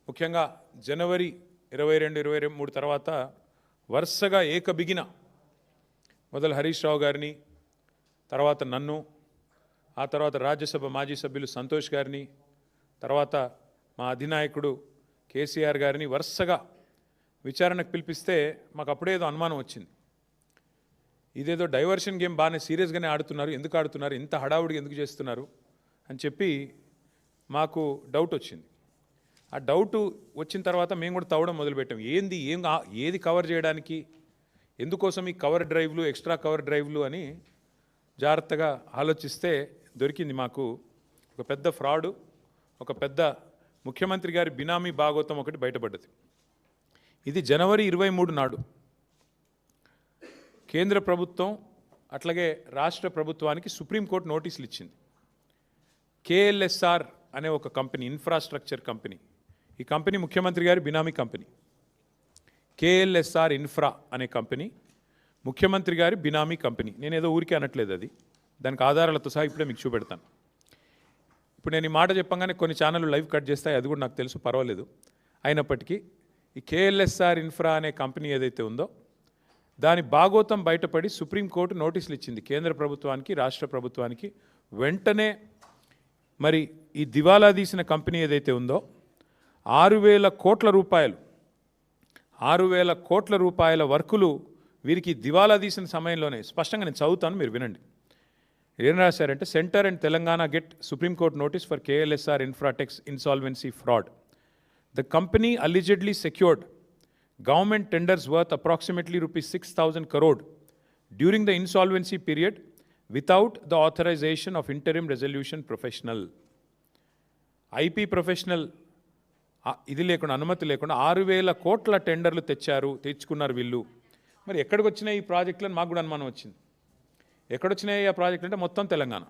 ముఖ్యంగా జనవరి 22, 23 తర్వాత వరుసగా ఏకబిగిన మొదలు హరీష్ రావు గారిని, తర్వాత నన్ను, ఆ తర్వాత రాజ్యసభ మాజీ సభ్యులు సంతోష్ గారిని, తర్వాత మా అధినాయకుడు కేసీఆర్ గారిని వరుసగా విచారణకు పిలిపిస్తే మాకు అప్పుడే ఏదో అనుమానం వచ్చింది. ఇదేదో డైవర్షన్ గేమ్ బాగానే సీరియస్గానే ఆడుతున్నారు, ఎందుకు ఆడుతున్నారు, ఇంత హడావుడిగా ఎందుకు చేస్తున్నారు అని చెప్పి మాకు డౌట్ వచ్చింది. ఆ డౌట్ వచ్చిన తర్వాత మేము కూడా తవ్వడం మొదలుపెట్టాం. ఏది కవర్ చేయడానికి, ఎందుకోసం ఈ కవర్ డ్రైవ్లు, ఎక్స్ట్రా కవర్ డ్రైవ్లు అని జాగ్రత్తగా ఆలోచిస్తే దొరికింది మాకు ఒక పెద్ద ఫ్రాడు, ఒక పెద్ద ముఖ్యమంత్రి గారి బినామీ భాగోతం ఒకటి బయటపడ్డది. ఇది జనవరి 23 నాడు కేంద్ర ప్రభుత్వం అట్లాగే రాష్ట్ర ప్రభుత్వానికి సుప్రీంకోర్టు నోటీసులు ఇచ్చింది. KLSR అనే ఒక కంపెనీ, ఇన్ఫ్రాస్ట్రక్చర్ కంపెనీ, ఈ కంపెనీ ముఖ్యమంత్రి గారి బినామీ కంపెనీ. KLSR ఇన్ఫ్రా అనే కంపెనీ ముఖ్యమంత్రి గారి బినామీ కంపెనీ. నేనేదో ఊరికే అనట్లేదు, అది దానికి ఆధారాలతో సహా ఇప్పుడే మీకు చూపెడతాను. ఇప్పుడు నేను ఈ మాట చెప్పంగానే కొన్ని ఛానళ్ళు లైవ్ కట్ చేస్తాయి, అది కూడా నాకు తెలుసు, పర్వాలేదు. అయినప్పటికీ ఈ KLSR ఇన్ఫ్రా అనే కంపెనీ ఏదైతే ఉందో దాని భాగోతం బయటపడి సుప్రీంకోర్టు నోటీసులు ఇచ్చింది కేంద్ర ప్రభుత్వానికి, రాష్ట్ర ప్రభుత్వానికి. వెంటనే మరి ఈ దివాలా తీసిన కంపెనీ ఏదైతే ఉందో 6,000 కోట్ల రూపాయల వర్కులు వీరికి దివాలా తీసిన సమయంలోనే, స్పష్టంగా నేను చదువుతాను, మీరు వినండి. ఏం రాశారంటే, centre and Telangana get Supreme Court notice for KLSR Infratex insolvency fraud. The company allegedly secured government tenders worth approximately rupees 6,000 crore during the insolvency period without the authorization of interim resolution professional. IP professional ఇది లేకుండా, అనుమతి లేకుండా 6,000 కోట్ల టెండర్లు తెచ్చుకున్నారు వీళ్ళు. మరి ఎక్కడికి వచ్చినాయి ఈ ప్రాజెక్టులను మాకు కూడా అనుమానం వచ్చింది. ఎక్కడొచ్చినాయి ఆ ప్రాజెక్టులు అంటే మొత్తం తెలంగాణ.